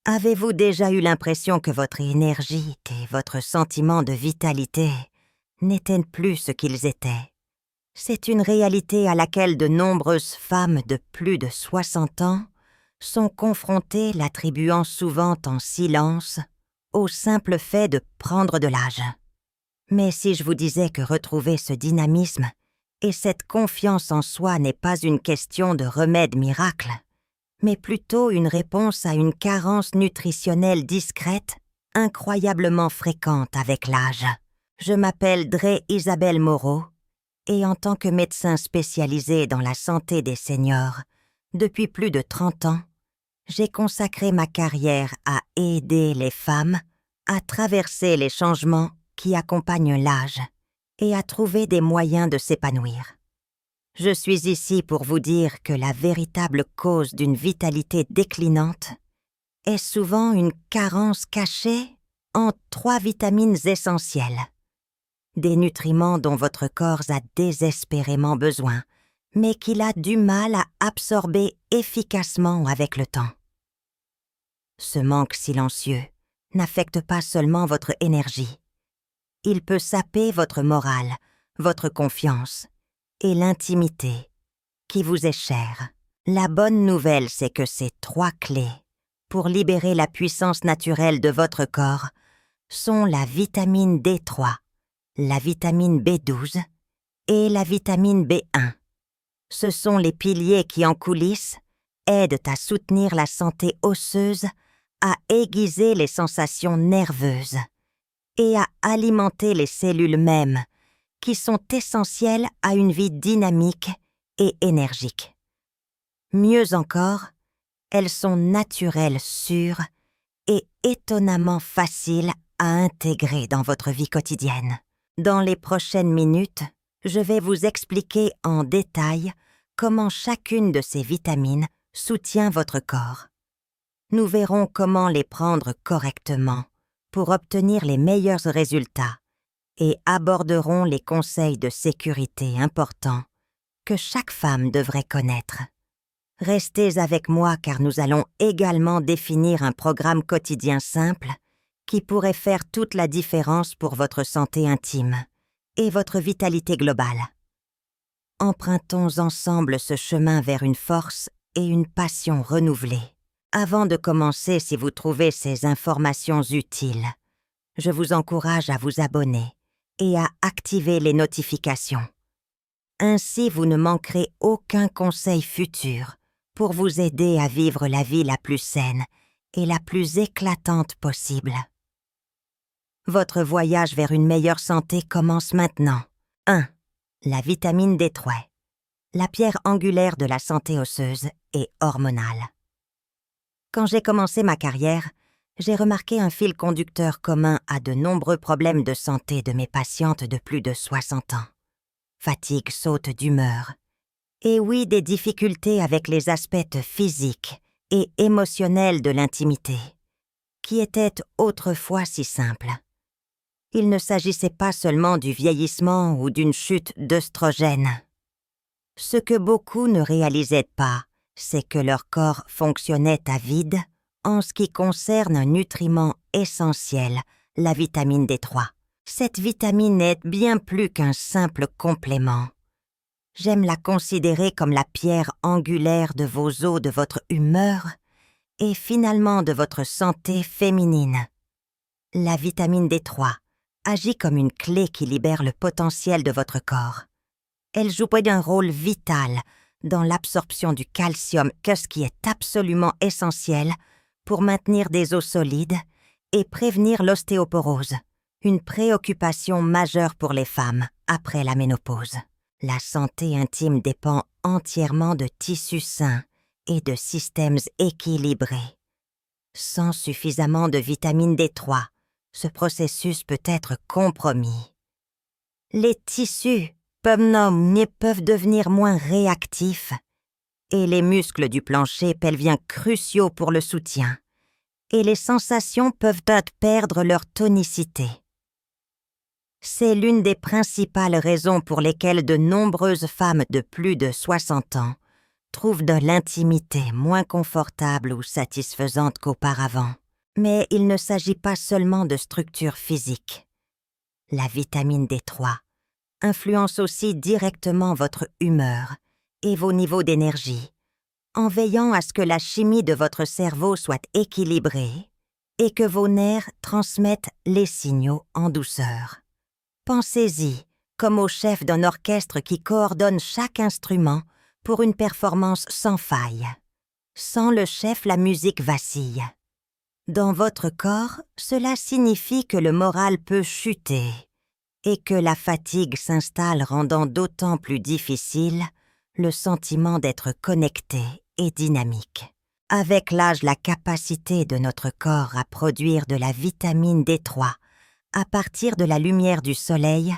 Avez-vous déjà eu l'impression que votre énergie et votre sentiment de vitalité n'étaient plus ce qu'ils étaient? C'est une réalité à laquelle de nombreuses femmes de plus de 60 ans sont confrontées, l'attribuant souvent en silence au simple fait de prendre de l'âge. Mais si je vous disais que retrouver ce dynamisme et cette confiance en soi n'est pas une question de remède miracle, mais plutôt une réponse à une carence nutritionnelle discrète, incroyablement fréquente avec l'âge. Je m'appelle Dre Isabelle Moreau, et en tant que médecin spécialisé dans la santé des seniors, depuis plus de 30 ans, j'ai consacré ma carrière à aider les femmes à traverser les changements qui accompagnent l'âge et à trouver des moyens de s'épanouir. Je suis ici pour vous dire que la véritable cause d'une vitalité déclinante est souvent une carence cachée en 3 vitamines essentielles. Des nutriments dont votre corps a désespérément besoin, mais qu'il a du mal à absorber efficacement avec le temps. Ce manque silencieux n'affecte pas seulement votre énergie. Il peut saper votre morale, votre confiance et l'intimité qui vous est chère. La bonne nouvelle, c'est que ces 3 clés pour libérer la puissance naturelle de votre corps sont la vitamine D3, la vitamine B12 et la vitamine B1. Ce sont les piliers qui, en coulisses, aident à soutenir la santé osseuse, à aiguiser les sensations nerveuses et à alimenter les cellules mêmes, qui sont essentielles à une vie dynamique et énergique. Mieux encore, elles sont naturelles, sûres et étonnamment faciles à intégrer dans votre vie quotidienne. Dans les prochaines minutes, je vais vous expliquer en détail comment chacune de ces vitamines soutient votre corps. Nous verrons comment les prendre correctement pour obtenir les meilleurs résultats et aborderons les conseils de sécurité importants que chaque femme devrait connaître. Restez avec moi car nous allons également définir un programme quotidien simple qui pourrait faire toute la différence pour votre santé intime et votre vitalité globale. Empruntons ensemble ce chemin vers une force et une passion renouvelées. Avant de commencer, si vous trouvez ces informations utiles, je vous encourage à vous abonner et à activer les notifications. Ainsi, vous ne manquerez aucun conseil futur pour vous aider à vivre la vie la plus saine et la plus éclatante possible. Votre voyage vers une meilleure santé commence maintenant. 1. La vitamine D3, la pierre angulaire de la santé osseuse et hormonale. Quand j'ai commencé ma carrière, j'ai remarqué un fil conducteur commun à de nombreux problèmes de santé de mes patientes de plus de 60 ans. Fatigue, saute d'humeur. Et oui, des difficultés avec les aspects physiques et émotionnels de l'intimité, qui étaient autrefois si simples. Il ne s'agissait pas seulement du vieillissement ou d'une chute d'œstrogène. Ce que beaucoup ne réalisaient pas, c'est que leur corps fonctionnait à vide en ce qui concerne un nutriment essentiel, la vitamine D3. Cette vitamine est bien plus qu'un simple complément. J'aime la considérer comme la pierre angulaire de vos os, de votre humeur et finalement de votre santé féminine. La vitamine D3 agit comme une clé qui libère le potentiel de votre corps. Elle joue un rôle vital dans l'absorption du calcium, ce qui est absolument essentiel pour maintenir des os solides et prévenir l'ostéoporose, une préoccupation majeure pour les femmes après la ménopause. La santé intime dépend entièrement de tissus sains et de systèmes équilibrés. Sans suffisamment de vitamine D3, ce processus peut être compromis. Les tissus peuvent devenir moins réactifs et les muscles du plancher pelvien cruciaux pour le soutien, et les sensations peuvent perdre leur tonicité. C'est l'une des principales raisons pour lesquelles de nombreuses femmes de plus de 60 ans trouvent de l'intimité moins confortable ou satisfaisante qu'auparavant. Mais il ne s'agit pas seulement de structure physique. La vitamine D3 influence aussi directement votre humeur et vos niveaux d'énergie, en veillant à ce que la chimie de votre cerveau soit équilibrée et que vos nerfs transmettent les signaux en douceur. Pensez-y comme au chef d'un orchestre qui coordonne chaque instrument pour une performance sans faille. Sans le chef, la musique vacille. Dans votre corps, cela signifie que le moral peut chuter et que la fatigue s'installe, rendant d'autant plus difficile le sentiment d'être connecté et dynamique. Avec l'âge, la capacité de notre corps à produire de la vitamine D3 à partir de la lumière du soleil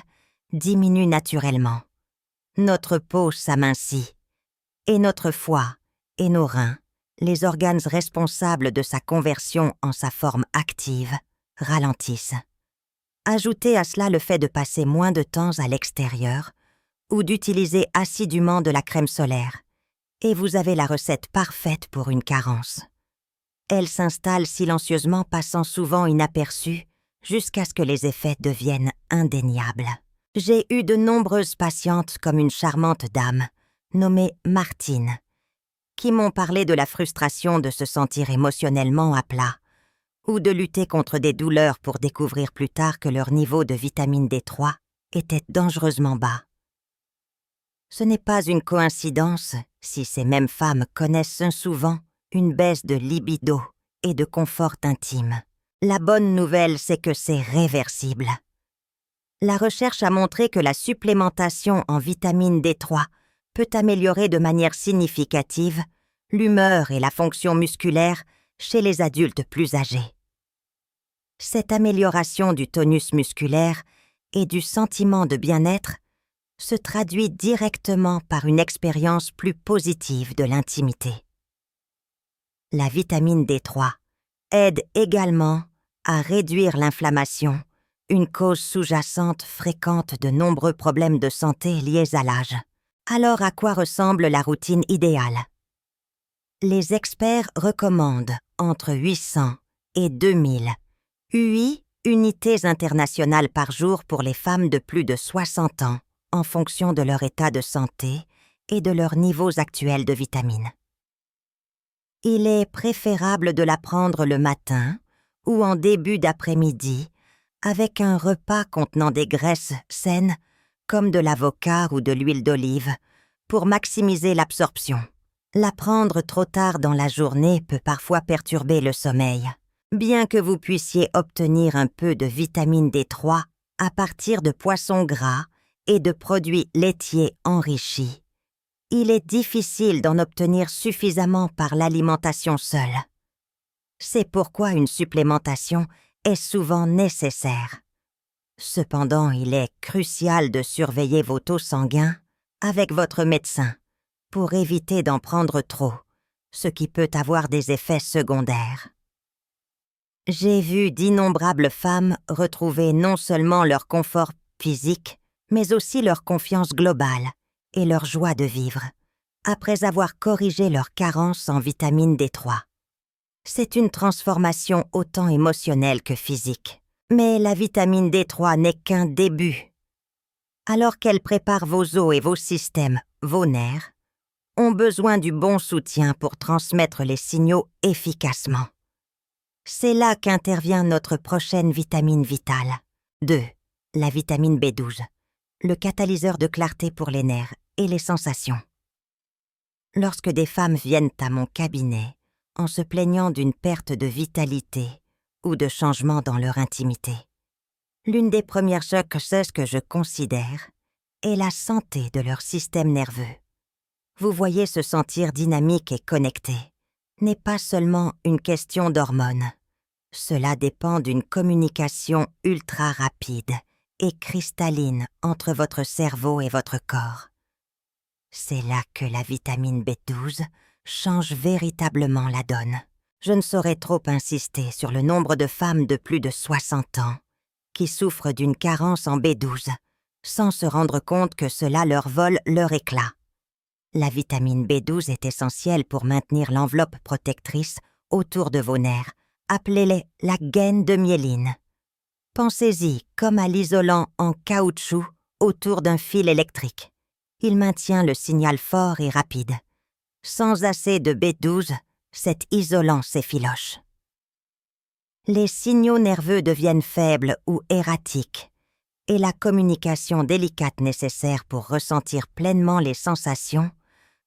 diminue naturellement. Notre peau s'amincit et notre foie et nos reins, les organes responsables de sa conversion en sa forme active, ralentissent. Ajoutez à cela le fait de passer moins de temps à l'extérieur ou d'utiliser assidûment de la crème solaire, et vous avez la recette parfaite pour une carence. Elle s'installe silencieusement, passant souvent inaperçue, jusqu'à ce que les effets deviennent indéniables. J'ai eu de nombreuses patientes comme une charmante dame, nommée Martine, qui m'ont parlé de la frustration de se sentir émotionnellement à plat, ou de lutter contre des douleurs pour découvrir plus tard que leur niveau de vitamine D3 était dangereusement bas. Ce n'est pas une coïncidence si ces mêmes femmes connaissent souvent une baisse de libido et de confort intime. La bonne nouvelle, c'est que c'est réversible. La recherche a montré que la supplémentation en vitamine D3 peut améliorer de manière significative l'humeur et la fonction musculaire chez les adultes plus âgés. Cette amélioration du tonus musculaire et du sentiment de bien-être se traduit directement par une expérience plus positive de l'intimité. La vitamine D3 aide également à réduire l'inflammation, une cause sous-jacente fréquente de nombreux problèmes de santé liés à l'âge. Alors à quoi ressemble la routine idéale? Les experts recommandent entre 800 et 2000 UI, unités internationales par jour pour les femmes de plus de 60 ans, en fonction de leur état de santé et de leurs niveaux actuels de vitamines. Il est préférable de la prendre le matin ou en début d'après-midi avec un repas contenant des graisses saines comme de l'avocat ou de l'huile d'olive pour maximiser l'absorption. La prendre trop tard dans la journée peut parfois perturber le sommeil. Bien que vous puissiez obtenir un peu de vitamine D3 à partir de poissons gras et de produits laitiers enrichis, il est difficile d'en obtenir suffisamment par l'alimentation seule. C'est pourquoi une supplémentation est souvent nécessaire. Cependant, il est crucial de surveiller vos taux sanguins avec votre médecin pour éviter d'en prendre trop, ce qui peut avoir des effets secondaires. J'ai vu d'innombrables femmes retrouver non seulement leur confort physique, mais aussi leur confiance globale et leur joie de vivre, après avoir corrigé leur carence en vitamine D3. C'est une transformation autant émotionnelle que physique. Mais la vitamine D3 n'est qu'un début. Alors qu'elle prépare vos os et vos systèmes, vos nerfs, ont besoin du bon soutien pour transmettre les signaux efficacement. C'est là qu'intervient notre prochaine vitamine vitale. 2. La vitamine B12, le catalyseur de clarté pour les nerfs et les sensations. Lorsque des femmes viennent à mon cabinet en se plaignant d'une perte de vitalité ou de changement dans leur intimité, l'une des premières choses que je considère est la santé de leur système nerveux. Vous voyez, se sentir dynamique et connecté n'est pas seulement une question d'hormones. Cela dépend d'une communication ultra rapide et cristalline entre votre cerveau et votre corps. C'est là que la vitamine B12 change véritablement la donne. Je ne saurais trop insister sur le nombre de femmes de plus de 60 ans qui souffrent d'une carence en B12 sans se rendre compte que cela leur vole leur éclat. La vitamine B12 est essentielle pour maintenir l'enveloppe protectrice autour de vos nerfs. Appelez-les la gaine de myéline. Pensez-y comme à l'isolant en caoutchouc autour d'un fil électrique. Il maintient le signal fort et rapide. Sans assez de B12, cet isolant s'effiloche. Les signaux nerveux deviennent faibles ou erratiques, et la communication délicate nécessaire pour ressentir pleinement les sensations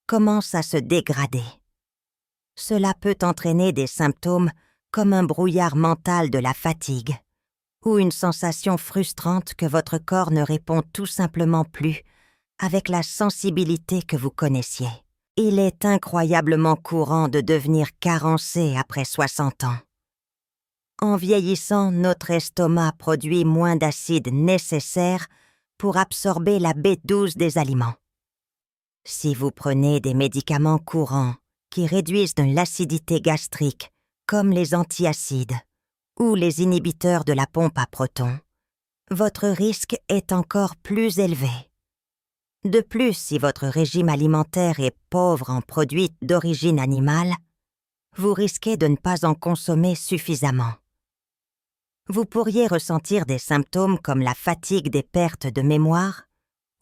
commence à se dégrader. Cela peut entraîner des symptômes comme un brouillard mental de la fatigue ou une sensation frustrante que votre corps ne répond tout simplement plus avec la sensibilité que vous connaissiez. Il est incroyablement courant de devenir carencé après 60 ans. En vieillissant, notre estomac produit moins d'acide nécessaire pour absorber la B12 des aliments. Si vous prenez des médicaments courants qui réduisent l'acidité gastrique, comme les antiacides ou les inhibiteurs de la pompe à protons, votre risque est encore plus élevé. De plus, si votre régime alimentaire est pauvre en produits d'origine animale, vous risquez de ne pas en consommer suffisamment. Vous pourriez ressentir des symptômes comme la fatigue des pertes de mémoire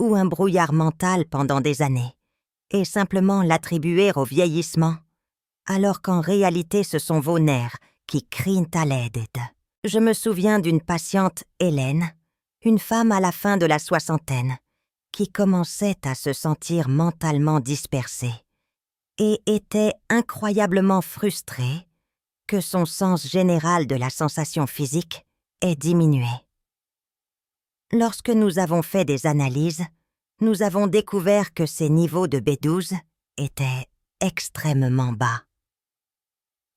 ou un brouillard mental pendant des années, et simplement l'attribuer au vieillissement, alors qu'en réalité ce sont vos nerfs qui crient à l'aide. Je me souviens d'une patiente, Hélène, une femme à la fin de la soixantaine, qui commençait à se sentir mentalement dispersée et était incroyablement frustrée que son sens général de la sensation physique ait diminué. Lorsque nous avons fait des analyses, nous avons découvert que ses niveaux de B12 étaient extrêmement bas.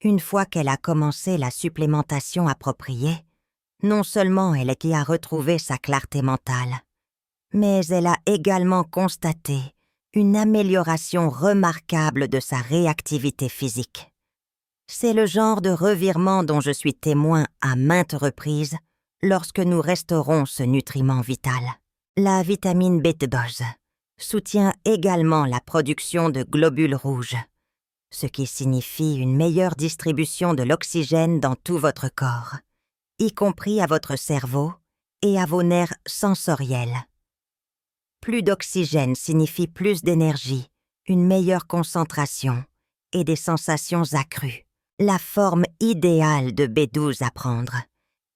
Une fois qu'elle a commencé la supplémentation appropriée, non seulement elle a retrouvé sa clarté mentale, mais elle a également constaté une amélioration remarquable de sa réactivité physique. C'est le genre de revirement dont je suis témoin à maintes reprises lorsque nous restaurons ce nutriment vital. La vitamine B12 soutient également la production de globules rouges, ce qui signifie une meilleure distribution de l'oxygène dans tout votre corps, y compris à votre cerveau et à vos nerfs sensoriels. Plus d'oxygène signifie plus d'énergie, une meilleure concentration et des sensations accrues. La forme idéale de B12 à prendre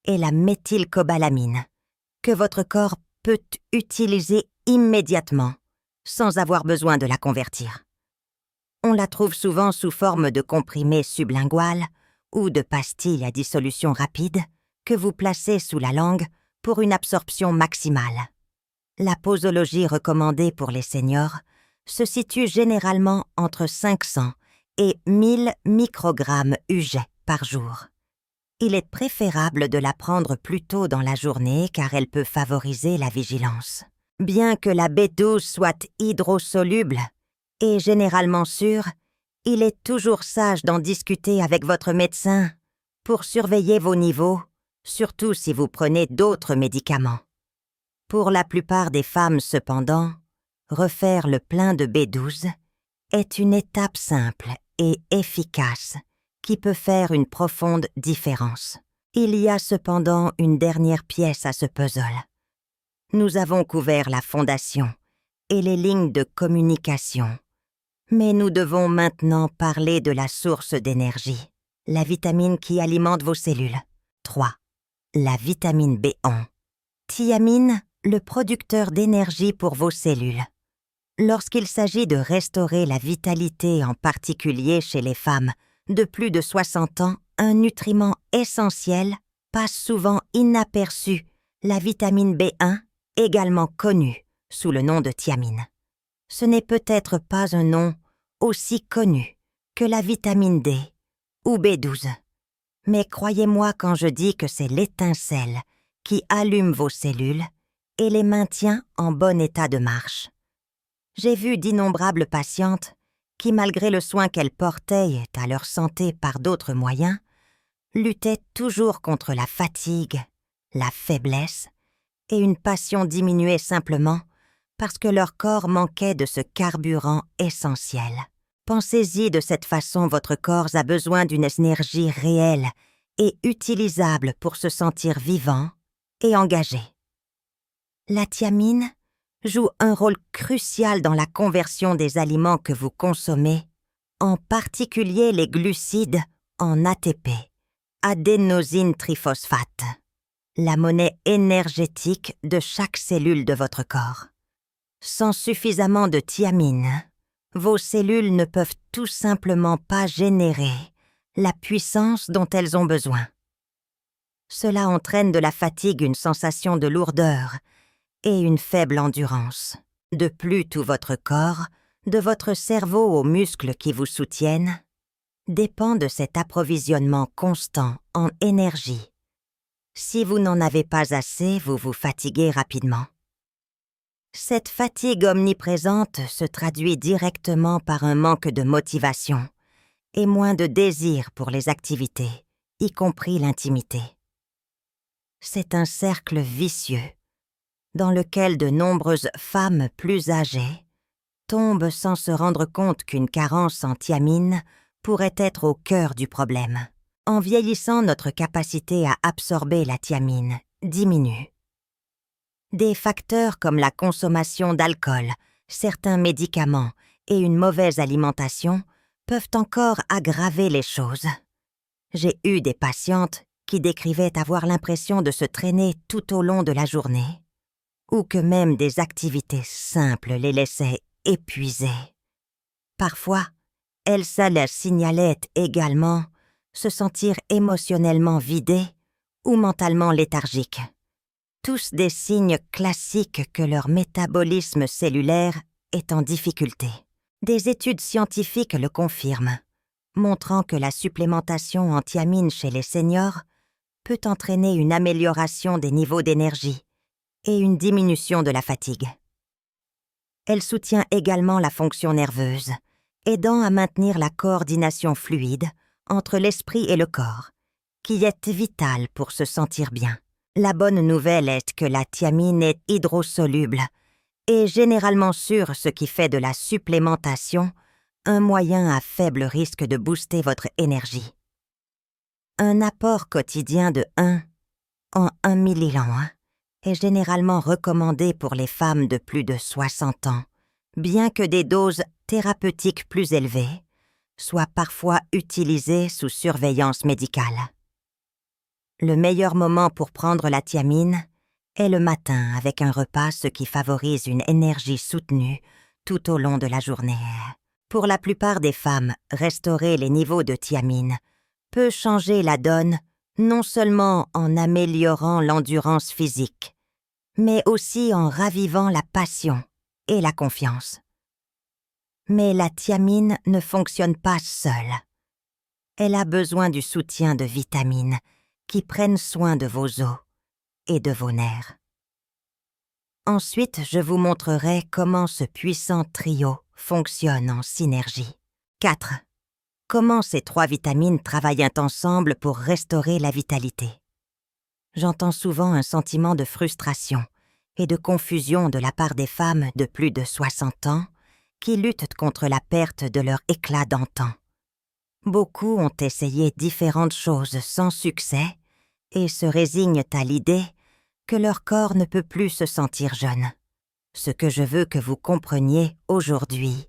est la méthylcobalamine, que votre corps peut utiliser immédiatement, sans avoir besoin de la convertir. On la trouve souvent sous forme de comprimés sublingual ou de pastilles à dissolution rapide que vous placez sous la langue pour une absorption maximale. La posologie recommandée pour les seniors se situe généralement entre 500 et 1000 microgrammes UG par jour. Il est préférable de la prendre plus tôt dans la journée car elle peut favoriser la vigilance. Bien que la B12 soit hydrosoluble et généralement sûre, il est toujours sage d'en discuter avec votre médecin pour surveiller vos niveaux, surtout si vous prenez d'autres médicaments. Pour la plupart des femmes, cependant, refaire le plein de B12 est une étape simple et efficace qui peut faire une profonde différence. Il y a cependant une dernière pièce à ce puzzle. Nous avons couvert la fondation et les lignes de communication, mais nous devons maintenant parler de la source d'énergie, la vitamine qui alimente vos cellules. 3. La vitamine B1. Thiamine, le producteur d'énergie pour vos cellules. Lorsqu'il s'agit de restaurer la vitalité, en particulier chez les femmes de plus de 60 ans, un nutriment essentiel passe souvent inaperçu, la vitamine B1, également connue sous le nom de thiamine. Ce n'est peut-être pas un nom aussi connu que la vitamine D ou B12, mais croyez-moi quand je dis que c'est l'étincelle qui allume vos cellules et les maintient en bon état de marche. J'ai vu d'innombrables patientes qui, malgré le soin qu'elles portaient à leur santé par d'autres moyens, luttaient toujours contre la fatigue, la faiblesse et une passion diminuée simplement parce que leur corps manquait de ce carburant essentiel. Pensez-y de cette façon, votre corps a besoin d'une énergie réelle et utilisable pour se sentir vivant et engagé. La thiamine joue un rôle crucial dans la conversion des aliments que vous consommez, en particulier les glucides en ATP, adénosine triphosphate, la monnaie énergétique de chaque cellule de votre corps. Sans suffisamment de thiamine, vos cellules ne peuvent tout simplement pas générer la puissance dont elles ont besoin. Cela entraîne de la fatigue, une sensation de lourdeur et une faible endurance. De plus, tout votre corps, de votre cerveau aux muscles qui vous soutiennent, dépend de cet approvisionnement constant en énergie. Si vous n'en avez pas assez, vous vous fatiguez rapidement. Cette fatigue omniprésente se traduit directement par un manque de motivation et moins de désir pour les activités, y compris l'intimité. C'est un cercle vicieux dans lequel de nombreuses femmes plus âgées tombent sans se rendre compte qu'une carence en thiamine pourrait être au cœur du problème. En vieillissant, notre capacité à absorber la thiamine diminue. Des facteurs comme la consommation d'alcool, certains médicaments et une mauvaise alimentation peuvent encore aggraver les choses. J'ai eu des patientes qui décrivaient avoir l'impression de se traîner tout au long de la journée, ou que même des activités simples les laissaient épuisées. Parfois, elles se signalaient également se sentir émotionnellement vidées ou mentalement léthargiques. Tous des signes classiques que leur métabolisme cellulaire est en difficulté. Des études scientifiques le confirment, montrant que la supplémentation en thiamine chez les seniors peut entraîner une amélioration des niveaux d'énergie et une diminution de la fatigue. Elle soutient également la fonction nerveuse, aidant à maintenir la coordination fluide entre l'esprit et le corps, qui est vitale pour se sentir bien. La bonne nouvelle est que la thiamine est hydrosoluble et généralement sûre, ce qui fait de la supplémentation un moyen à faible risque de booster votre énergie. Un apport quotidien de 1 en 1 millilien est généralement recommandé pour les femmes de plus de 60 ans, bien que des doses thérapeutiques plus élevées soient parfois utilisées sous surveillance médicale. Le meilleur moment pour prendre la thiamine est le matin avec un repas, ce qui favorise une énergie soutenue tout au long de la journée. Pour la plupart des femmes, restaurer les niveaux de thiamine peut changer la donne non seulement en améliorant l'endurance physique, mais aussi en ravivant la passion et la confiance. Mais la thiamine ne fonctionne pas seule. Elle a besoin du soutien de vitamines qui prennent soin de vos os et de vos nerfs. Ensuite, je vous montrerai comment ce puissant trio fonctionne en synergie. 4. Comment ces 3 vitamines travaillent ensemble pour restaurer la vitalité. J'entends souvent un sentiment de frustration et de confusion de la part des femmes de plus de 60 ans qui luttent contre la perte de leur éclat d'antan. Beaucoup ont essayé différentes choses sans succès et se résignent à l'idée que leur corps ne peut plus se sentir jeune. Ce que je veux que vous compreniez aujourd'hui,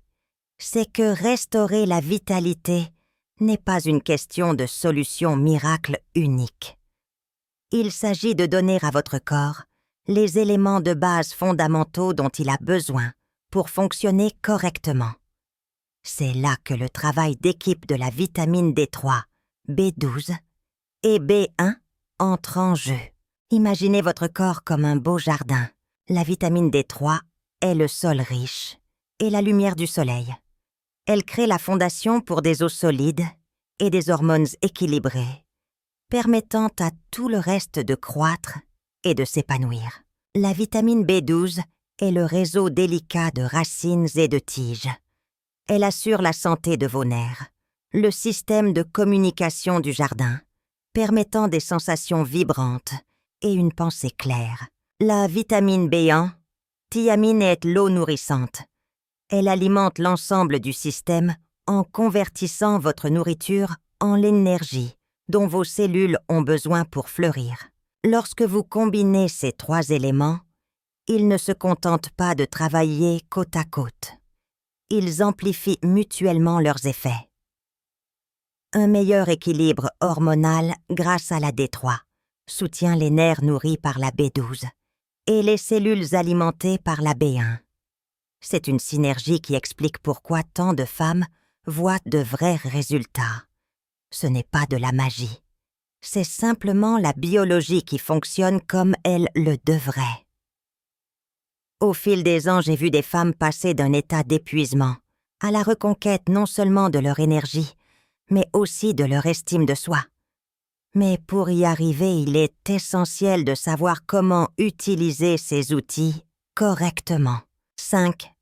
c'est que restaurer la vitalité n'est pas une question de solution miracle unique. Il s'agit de donner à votre corps les éléments de base fondamentaux dont il a besoin pour fonctionner correctement. C'est là que le travail d'équipe de la vitamine D3, B12 et B1 entre en jeu. Imaginez votre corps comme un beau jardin. La vitamine D3 est le sol riche et la lumière du soleil. Elle crée la fondation pour des os solides et des hormones équilibrées, permettant à tout le reste de croître et de s'épanouir. La vitamine B12 est le réseau délicat de racines et de tiges. Elle assure la santé de vos nerfs, le système de communication du jardin, permettant des sensations vibrantes et une pensée claire. La vitamine B1 Thiamine est l'eau nourrissante. Elle alimente l'ensemble du système en convertissant votre nourriture en l'énergie dont vos cellules ont besoin pour fleurir. Lorsque vous combinez ces 3 éléments, ils ne se contentent pas de travailler côte à côte. Ils amplifient mutuellement leurs effets. Un meilleur équilibre hormonal grâce à la D3 soutient les nerfs nourris par la B12 et les cellules alimentées par la B1. C'est une synergie qui explique pourquoi tant de femmes voient de vrais résultats. Ce n'est pas de la magie. C'est simplement la biologie qui fonctionne comme elle le devrait. Au fil des ans, j'ai vu des femmes passer d'un état d'épuisement à la reconquête non seulement de leur énergie, mais aussi de leur estime de soi. Mais pour y arriver, il est essentiel de savoir comment utiliser ces outils correctement. 5.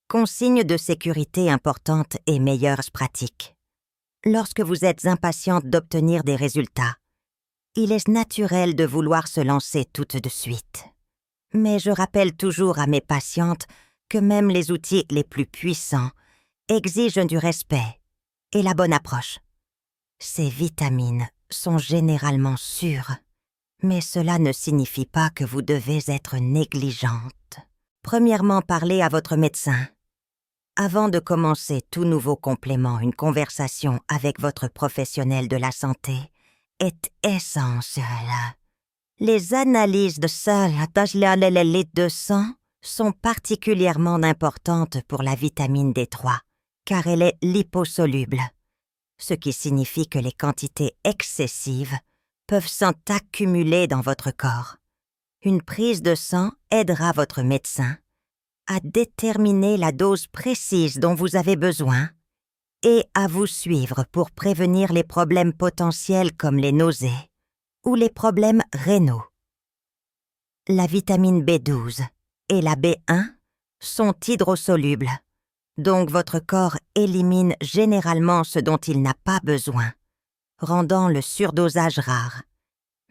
Consignes de sécurité importantes et meilleures pratiques. Lorsque vous êtes impatiente d'obtenir des résultats, il est naturel de vouloir se lancer tout de suite. Mais je rappelle toujours à mes patientes que même les outils les plus puissants exigent du respect et la bonne approche. Ces vitamines sont généralement sûres, mais cela ne signifie pas que vous devez être négligente. Premièrement, parlez à votre médecin. Avant de commencer tout nouveau complément, une conversation avec votre professionnel de la santé est essentielle. Les analyses de sang sont particulièrement importantes pour la vitamine D3, car elle est liposoluble, ce qui signifie que les quantités excessives peuvent s'accumuler dans votre corps. Une prise de sang aidera votre médecin à déterminer la dose précise dont vous avez besoin et à vous suivre pour prévenir les problèmes potentiels comme les nausées ou les problèmes rénaux. La vitamine B12 et la B1 sont hydrosolubles, donc votre corps élimine généralement ce dont il n'a pas besoin, rendant le surdosage rare.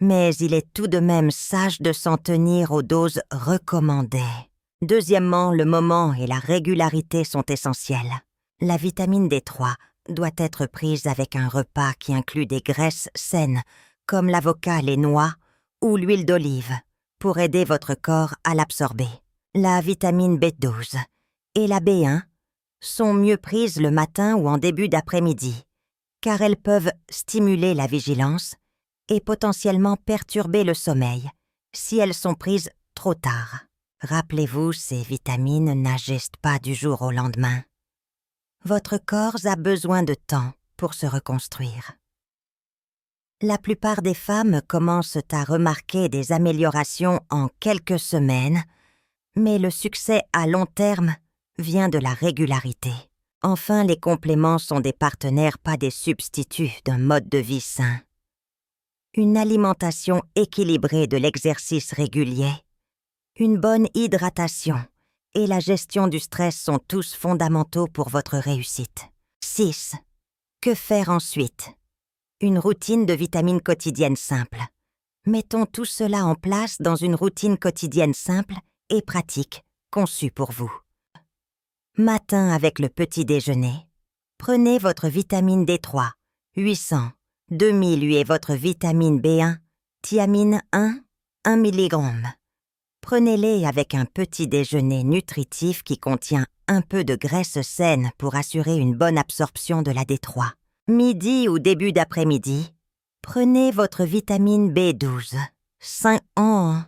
Mais il est tout de même sage de s'en tenir aux doses recommandées. Deuxièmement, le moment et la régularité sont essentiels. La vitamine D3 doit être prise avec un repas qui inclut des graisses saines, comme l'avocat, les noix ou l'huile d'olive, pour aider votre corps à l'absorber. La vitamine B12 et la B1 sont mieux prises le matin ou en début d'après-midi, car elles peuvent stimuler la vigilance et potentiellement perturber le sommeil si elles sont prises trop tard. Rappelez-vous, ces vitamines n'agissent pas du jour au lendemain. Votre corps a besoin de temps pour se reconstruire. La plupart des femmes commencent à remarquer des améliorations en quelques semaines, mais le succès à long terme vient de la régularité. Enfin, les compléments sont des partenaires, pas des substituts d'un mode de vie sain. Une alimentation équilibrée de l'exercice régulier, une bonne hydratation et la gestion du stress sont tous fondamentaux pour votre réussite. 6. Que faire ensuite? Une routine de vitamines quotidienne simple. Mettons tout cela en place dans une routine quotidienne simple et pratique, conçue pour vous. Matin avec le petit déjeuner. Prenez votre vitamine D3, 800, 2000 et votre vitamine B1, thiamine 1 mg. Prenez-les avec un petit déjeuner nutritif qui contient un peu de graisse saine pour assurer une bonne absorption de la D3. Midi ou début d'après-midi, prenez votre vitamine B12, 5 ans.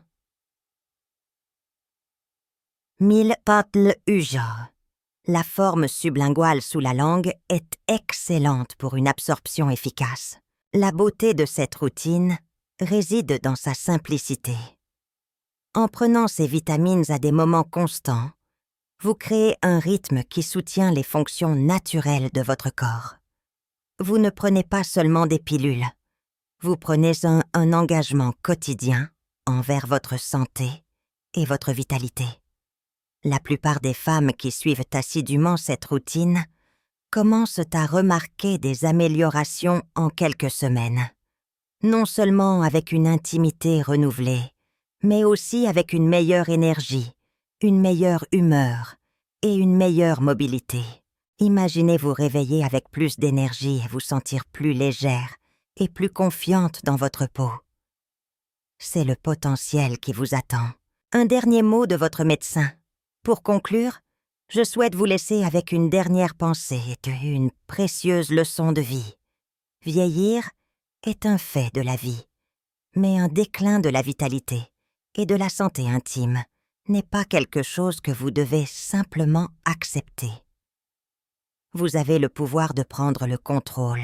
1000 patl ujar. La forme sublinguale sous la langue est excellente pour une absorption efficace. La beauté de cette routine réside dans sa simplicité. En prenant ces vitamines à des moments constants, vous créez un rythme qui soutient les fonctions naturelles de votre corps. Vous ne prenez pas seulement des pilules, vous prenez un engagement quotidien envers votre santé et votre vitalité. La plupart des femmes qui suivent assidûment cette routine commencent à remarquer des améliorations en quelques semaines, non seulement avec une intimité renouvelée, mais aussi avec une meilleure énergie, une meilleure humeur et une meilleure mobilité. Imaginez vous réveiller avec plus d'énergie et vous sentir plus légère et plus confiante dans votre peau. C'est le potentiel qui vous attend. Un dernier mot de votre médecin. Pour conclure, je souhaite vous laisser avec une dernière pensée et une précieuse leçon de vie. Vieillir est un fait de la vie, mais un déclin de la vitalité et de la santé intime n'est pas quelque chose que vous devez simplement accepter. Vous avez le pouvoir de prendre le contrôle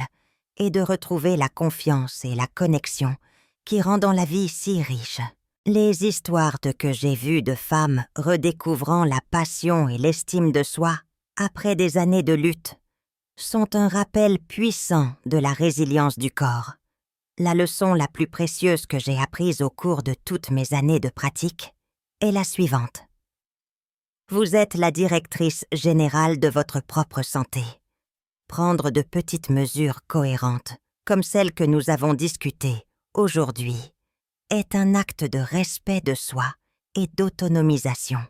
et de retrouver la confiance et la connexion qui rendent la vie si riche. Les histoires que j'ai vues de femmes redécouvrant la passion et l'estime de soi après des années de lutte sont un rappel puissant de la résilience du corps. La leçon la plus précieuse que j'ai apprise au cours de toutes mes années de pratique est la suivante. Vous êtes la directrice générale de votre propre santé. Prendre de petites mesures cohérentes, comme celles que nous avons discutées aujourd'hui, est un acte de respect de soi et d'autonomisation.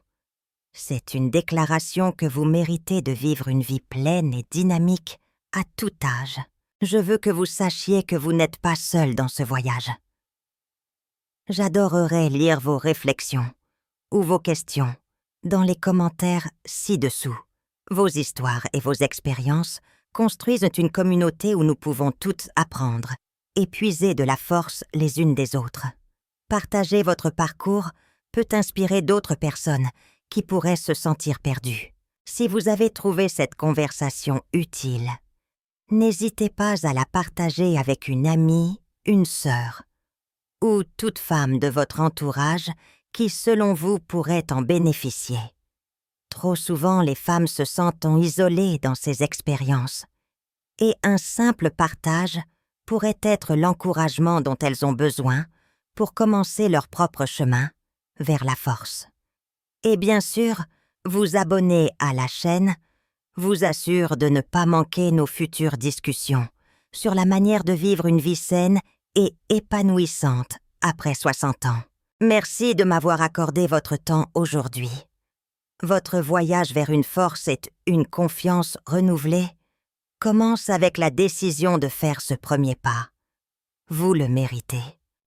C'est une déclaration que vous méritez de vivre une vie pleine et dynamique à tout âge. Je veux que vous sachiez que vous n'êtes pas seul dans ce voyage. J'adorerais lire vos réflexions ou vos questions dans les commentaires ci-dessous. Vos histoires et vos expériences construisent une communauté où nous pouvons toutes apprendre et puiser de la force les unes des autres. Partager votre parcours peut inspirer d'autres personnes qui pourraient se sentir perdues. Si vous avez trouvé cette conversation utile, n'hésitez pas à la partager avec une amie, une sœur, ou toute femme de votre entourage qui, selon vous, pourrait en bénéficier. Trop souvent, les femmes se sentent isolées dans ces expériences, et un simple partage pourrait être l'encouragement dont elles ont besoin pour commencer leur propre chemin vers la force. Et bien sûr, vous abonner à la chaîne vous assure de ne pas manquer nos futures discussions sur la manière de vivre une vie saine et épanouissante après 60 ans. Merci de m'avoir accordé votre temps aujourd'hui. Votre voyage vers une force et une confiance renouvelée commence avec la décision de faire ce premier pas. Vous le méritez.